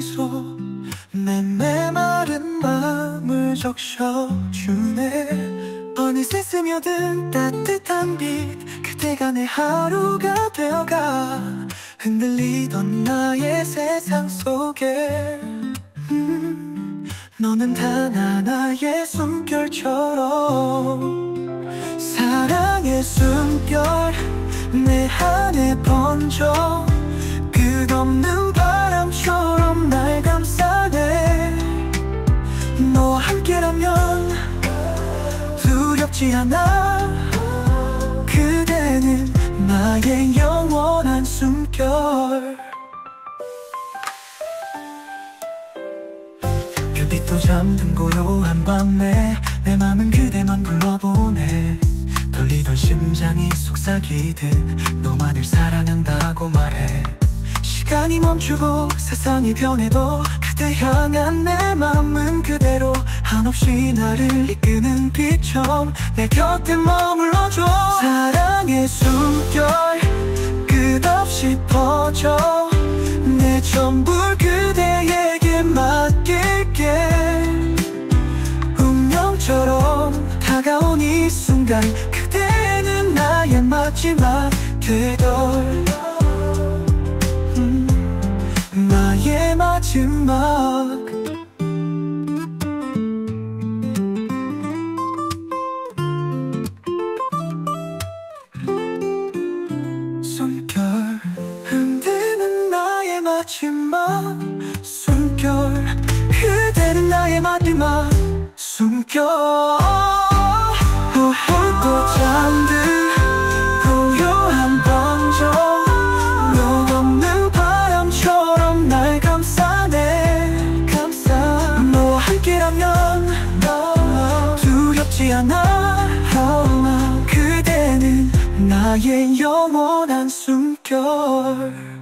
미소 내 메마른 마음을 적셔주네. 어느새 스며든 따뜻한 빛 그대가 내 하루가 되어가 흔들리던 나의 세상 속에 너는 단 하나의 숨결처럼 사랑의 숨결 내 안에 번져 끝없는 바람처럼 날 감싸네. 너와 함께라면 두렵지 않아. 그대는 나의 영원한 숨결. 별빛도 잠든 고요한 밤에 내 맘은 그대만 불러보네. 떨리던 심장이 속삭이듯 너만을 사랑한다고 말해. 시간이 멈추고 세상이 변해도 그대 향한 내 맘은 그대로 한없이 나를 이끄는 빛처럼 내 곁에 머물러줘. 사랑의 숨결 끝없이 퍼져 내 전부를 그대에게 맡길게. 운명처럼 다가온 이 순간 그대는 나의 마지막 되돌 나의 마지막. 숨결 흔드는 나의 마지막 숨결. 그대는 나의 마지막 숨결. 훑고 잠든 고요한 번져 너 없는 바람처럼 날 감싸네. 너와 함께라면 두렵지 않아. 그대는 나의 영원한 숨결.